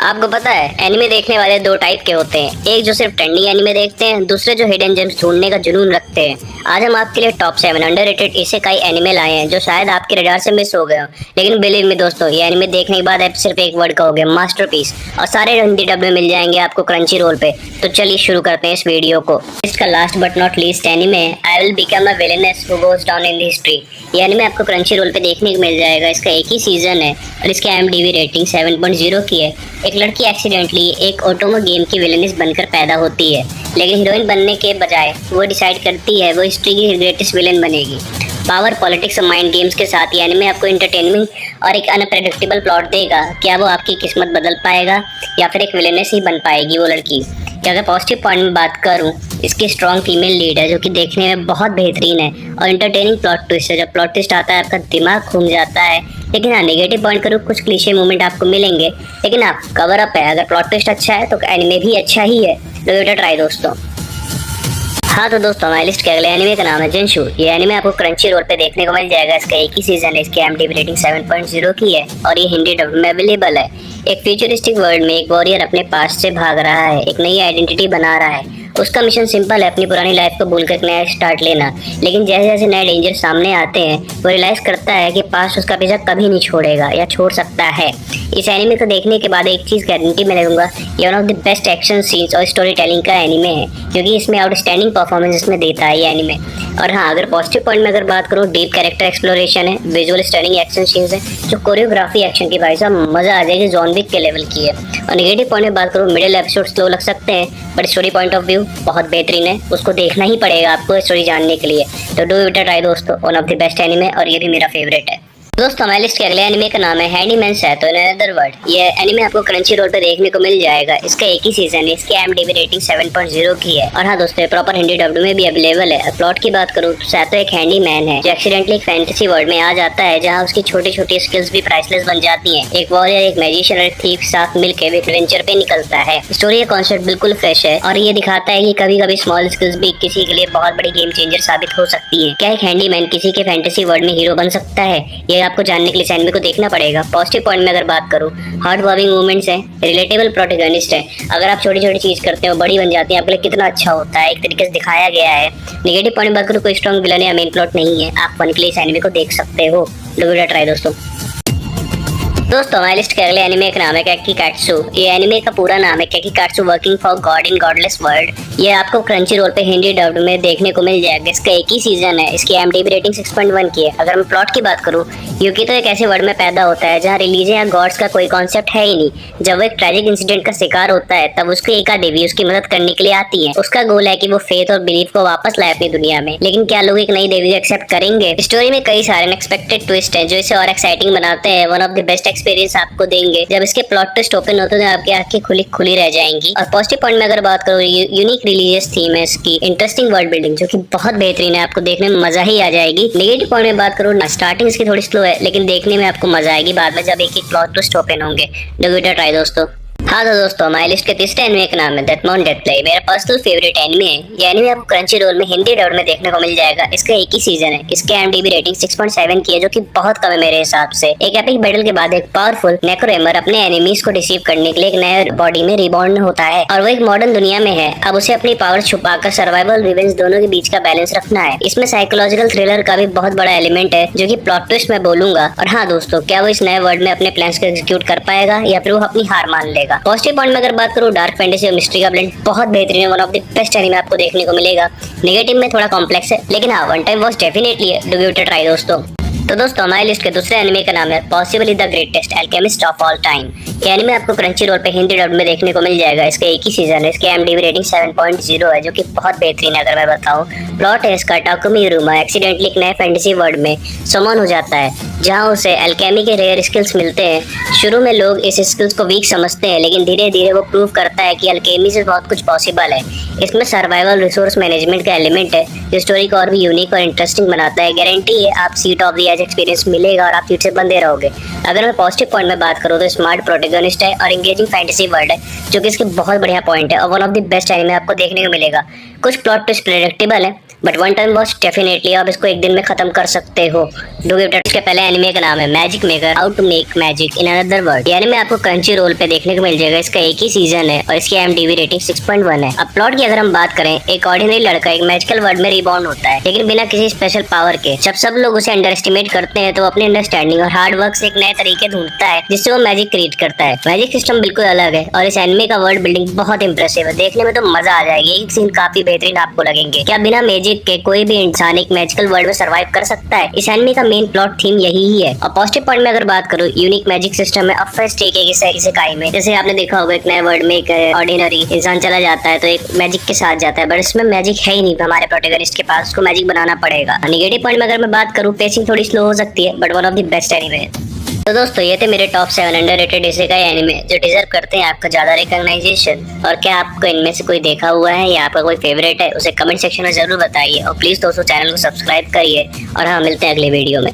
आपको पता है एनिमे देखने वाले दो टाइप के होते हैं, एक जो सिर्फ ट्रेंडिंग एनिमे देखते हैं, दूसरे जो हिडन जेम्स ढूंढने का जुनून रखते हैं। आज हम आपके लिए टॉप 7 अंडररेटेड इसेकाई एनिमे लाए हैं जो शायद आपके रडार से मिस हो गए हो, लेकिन बिलीव मी दोस्तों, ये एनिमे देखने के बाद आप सिर्फ एक वर्ड कहोगे, मास्टरपीस। और सारे हिंदी डब में मिल जाएंगे आपको क्रंची रोल पे। तो चलिए शुरू करते हैं इस वीडियो को। इसका last but not least anime है I will become a villainess who goes down in the history. ये एनिमे आपको क्रंची रोल पे देखने को मिल जाएगा। इसका एक ही सीजन है और इसकी IMDb रेटिंग 7.0 की है। एक लड़की एक्सीडेंटली एक ऑटोमो गेम की विलेनिस बनकर पैदा होती है, लेकिन हीरोइन बनने के बजाय वो डिसाइड करती है वो हिस्ट्री की ग्रेटेस्ट विलेन बनेगी। पावर, पॉलिटिक्स और माइंड गेम्स के साथ ये एनिमे आपको एंटरटेनमेंट और एक अनप्रेडिक्टेबल प्लॉट देगा। क्या वो आपकी किस्मत बदल पाएगा या फिर एक विलेनेस ही बन पाएगी वो लड़की। क्या अगर पॉजिटिव पॉइंट में बात करूं, इसकी स्ट्रॉन्ग फीमेल लीड है जो कि देखने में बहुत बेहतरीन है और एंटरटेनिंग प्लॉट ट्विस्ट है। जब प्लॉट ट्विस्ट आता है आपका दिमाग घूम जाता है। लेकिन हाँ, नेगेटिव पॉइंट करूँ, कुछ क्लीशे मोमेंट आपको मिलेंगे, लेकिन हाँ कवर अप है। अगर प्लॉट ट्विस्ट अच्छा है तो एनिमे भी अच्छा ही है। गिव इट अ ट्राई दोस्तों। हाँ तो दोस्तों, हमारी लिस्ट के अगले एनिमे का नाम है जिनशू। ये एनिमे आपको क्रंची रोल पे देखने को मिल जाएगा। इसका एक ही सीजन है। इसकी IMDb रेटिंग 7.0 की है और ये हिंदी डब में अवेलेबल है। एक फ्यूचरिस्टिक वर्ल्ड में एक वॉरियर अपने पास्ट से भाग रहा है, एक नई आइडेंटिटी बना रहा है। उसका मिशन सिंपल है, अपनी पुरानी लाइफ को भूलकर एक नया स्टार्ट लेना। लेकिन जैसे जैसे नए डेंजर सामने आते हैं वो रियलाइज करता है कि पास्ट उसका पीछा कभी नहीं छोड़ेगा या छोड़ सकता है। इस एनिमे को देखने के बाद एक चीज़ गारंटी मैं दूंगा, ये one of the best action scenes और स्टोरी टेलिंग का एनिमे है, क्योंकि इसमें आउटस्टैंडिंग परफॉर्मेंस इसमें देता है ये एनिमे। और हाँ, अगर पॉजिटिव पॉइंट में अगर बात करूँ, डीप कैरेक्टर एक्सप्लोरेशन है, विजुअल स्टनिंग एक्शन सीन्स है, जो कोरियोग्राफी एक्शन की भाई साहब मजा आ जाएगी, जॉन विक के लेवल की है। और नेगेटिव पॉइंट में बात करूँ, मिडिल एपिसोड स्लो लग सकते हैं, but story point of view बहुत बेहतरीन है। उसको देखना ही पड़ेगा आपको स्टोरी जानने के लिए। तो डू इट अ ट्राई दोस्तों, one of the best anime और ये भी मेरा फेवरेट है। दोस्तों, हमारी लिस्ट के अगले एनिमे का नाम है हैंडीमैन सैतो इन अनदर वर्ल्ड। ये एनिमे आपको क्रंची रोल पे देखने को मिल जाएगा। इसका एक ही सीजन है। इसकी IMDb रेटिंग 7.0 की है। और हाँ दोस्तों, प्रॉपर हिंदी डब्ड में भी अवेलेबल है। प्लॉट की बात करूँ तो सैतो एक हैंडीमैन है जो एक्सीडेंटली एक फैंटेसी वर्ल्ड में आ जाता है, जहाँ उसकी छोटी छोटी स्किल्स भी प्राइसलेस बन जाती हैं। एक वॉरियर, एक मैजिशियन और एक थीफ साथ मिलकर एक एडवेंचर पे निकलता है। स्टोरी का कॉन्सेप्ट बिल्कुल फ्रेश है और ये दिखाता है कि कभी कभी स्मॉल स्किल्स भी किसी के लिए बहुत बड़ी गेम चेंजर साबित हो सकती है। क्या एक हैंडीमैन किसी के फैंटेसी वर्ल्ड में हीरो बन सकता है? ये आपको जानने के लिए को देखना पड़ेगा। पॉजिटिव पॉइंट में अगर बात करूं, हार्ट वार्मिंग मूवमेंट्स हैं, रिलेटेबल प्रोटैगनिस्ट है। अगर आप छोटी छोटी चीज करते हो बड़ी बन जाती है, आपके लिए कितना अच्छा होता है, एक तरीके से दिखाया गया है। नेगेटिव पॉइंट में बात करूं, कोई स्ट्रॉन्ग विलन या मेन प्लॉट नहीं है। आप फन के लिए इस एनिमे को देख सकते हो। गिव इट अ ट्राई दोस्तों। हमारी लिस्ट के अगले एनिमे का नाम है केकीकात्सु। ये एनिमे का पूरा नाम है केकीकात्सु working for God in Godless world. ये आपको क्रंची रोल पे हिंदी डब्ड में देखने को मिल जाएगा। इसका एक ही सीजन है। इसकी IMDb रेटिंग 6.1 की है। अगर मैं प्लॉट की बात करूँ, यूकी तो एक ऐसे वर्ल्ड में पैदा होता है जहाँ रिलीजन या गॉड्स का कोई कॉन्सेप्ट है ही नहीं। जब वो एक ट्रेजिक इंसिडेंट का शिकार होता है, तब उसकी एका देवी उसकी मदद करने के लिए आती है। उसका गोल है कि वो फेथ और बिलीफ को वापस लाए अपनी दुनिया में। लेकिन क्या लोग एक नई देवी को एक्सेप्ट करेंगे? स्टोरी में कई सारे अनएक्सपेक्टेड ट्विस्ट हैं जो इसे और एक्साइटिंग बनाते हैं। One of the best experience आपको देंगे। जब इसके प्लॉट ट्विस्ट ओपन होते हैं, आपकी आंखें खुली खुली रह जाएंगी। और पॉजिटिव पॉइंट में अगर बात करूँ, यूनिक रिलीजियस थीम है इसकी, इंटरेस्टिंग वर्ल्ड बिल्डिंग जो कि बहुत बेहतरीन है, आपको देखने में मजा ही आ जाएगी। नेगेटिव पॉइंट में बात करूँ, स्टार्टिंग इसकी थोड़ी स्लो है, लेकिन देखने में आपको मजा आएगी बाद में जब एक एक प्लॉट ट्विस्ट ओपन होंगे। गिव इट अ ट्राई दोस्तों। हाँ तो दोस्तों, हमारी लिस्ट के तीसरे एनिमे का नाम है डेथमोन डेथप्ले। मेरा पर्सनल फेवरेट एनिमे है। ये एनिमे आपको क्रंची रोल में हिंदी डब में देखने को मिल जाएगा। इसका एक ही सीजन है। इसके IMDb रेटिंग 6.7 की है, जो कि बहुत कम है मेरे हिसाब से। एक एपिक बैटल के बाद एक पावरफुल नेक्रोएमर अपने एनिमीज को रिसीव करने के लिए एक नए बॉडी में रिबॉर्न होता है और वो एक मॉडर्न दुनिया में है। अब उसे अपनी पावर छुपाकर सर्वाइवल रिवेंज दोनों के बीच का बैलेंस रखना है। इसमें साइकोलॉजिकल थ्रिलर का भी बहुत बड़ा एलिमेंट है, जो कि प्लॉट ट्विस्ट में बोलूंगा। और हाँ दोस्तों, क्या वो इस नए वर्ल्ड में अपने प्लान्स को एग्जीक्यूट कर पाएगा या फिर वो अपनी हार मान लेगा? पॉजिटिव पॉइंट में अगर बात करूँ, डार्क फैंटेसी और मिस्ट्री का ब्लेंड बहुत बेहतरीन है। One of the best anime आपको देखने को मिलेगा। नेगेटिव में थोड़ा कॉम्प्लेक्स है, लेकिन हाँ, वन टाइम वॉच डेफिनेटली है। Do give it a try दोस्तों। तो दोस्तों, हमारी लिस्ट के दूसरे एनिमे का नाम है possibly the greatest alchemist of all time. ये एनिमे आपको क्रंची रोल पे हिंदी डब में देखने को मिल जाएगा। इसका एक ही सीजन है। इसकी IMDb रेटिंग 7.0 है, जो कि बहुत बेहतरीन है। अगर मैं बताऊं, प्लॉट है इसका, टाकुमी युरुमा एक्सीडेंटली एक नए फैंटेसी वर्ल्ड में समन हो जाता है, जहां उसे अल्केमी के रेयर स्किल्स मिलते हैं। शुरू में लोग इस स्किल्स को वीक समझते हैं, लेकिन धीरे धीरे वो प्रूव करता है कि अल्केमी से बहुत कुछ पॉसिबल है। इसमें सर्वाइवल रिसोर्स मैनेजमेंट का एलिमेंट है, जो स्टोरी को और भी यूनिक और इंटरेस्टिंग बनाता है। गारंटी है आप seat of the edge experience मिलेगा और आप सीट से बंदे रहोगे। अगर मैं पॉजिटिव पॉइंट में बात करूँ तो स्मार्ट प्रोटैगनिस्ट है और एंगेजिंग फैंटेसी वर्ल्ड है, जो कि इसके बहुत बढ़िया पॉइंट है और one of the best anime आपको देखने को मिलेगा। कुछ प्लॉट ट्विस्ट प्रेडिक्टेबल है but one time watch definitely आप इसको एक दिन में खत्म कर सकते हो। डू गिव इसके पहले एनिमे का नाम है magic maker how to make magic in another world. ये एनिमे आपको क्रंची रोल पे देखने को मिल जाएगा। इसका एक ही सीजन है और इसकी IMDb रेटिंग 6.1 है। अब प्लॉट की अगर हम बात करें, एक ऑर्डिनरी लड़का एक मैजिकल वर्ल्ड में रिबॉर्न होता है, लेकिन बिना किसी स्पेशल पावर के। जब सब लोग उसे अंडर एस्टिमेट करते हैं तो वो अपनी अंडरस्टैंडिंग और हार्ड वर्क से एक नए तरीके ढूंढता है जिससे वो मैजिक क्रिएट करता है। मैजिक सिस्टम बिल्कुल अलग है और इस एनिमे का वर्ल्ड बिल्डिंग बहुत इंप्रेसिव है। देखने में तो मजा आ जाएगी। एक सीन काफी बेहतरीन आपको लगेंगे। क्या बिना मैजिक के कोई भी इंसान एक मैजिकल वर्ल्ड में सर्वाइव कर सकता है? इस एनिमे का मेन प्लॉट थीम यही ही है। और पॉजिटिव पॉइंट में अगर बात करूं, यूनिक मैजिक सिस्टम है। अब फर्स्ट एक इसेकाई में जैसे आपने देखा होगा, एक नए वर्ल्ड में एक ऑर्डिनरी इंसान चला जाता है तो एक मैजिक के साथ जाता है, बट इसमें मैजिक है ही नहीं हमारे प्रोटैगनिस्ट के पास, उसको मैजिक बनाना पड़ेगा। नेगेटिव पॉइंट में अगर मैं बात करूं, पेसिंग थोड़ी स्लो हो सकती है, but one of the best anime है। तो दोस्तों ये थे मेरे टॉप 7 अंडररेटेड इसेकाई एनिमे जो डिजर्व करते हैं आपका ज्यादा रिकॉग्नाइजेशन। और क्या आपको इनमें से कोई देखा हुआ है या आपका कोई फेवरेट है, उसे कमेंट सेक्शन में जरूर बताइए। और प्लीज दोस्तों चैनल को सब्सक्राइब करिए। और हाँ, मिलते हैं अगले वीडियो में।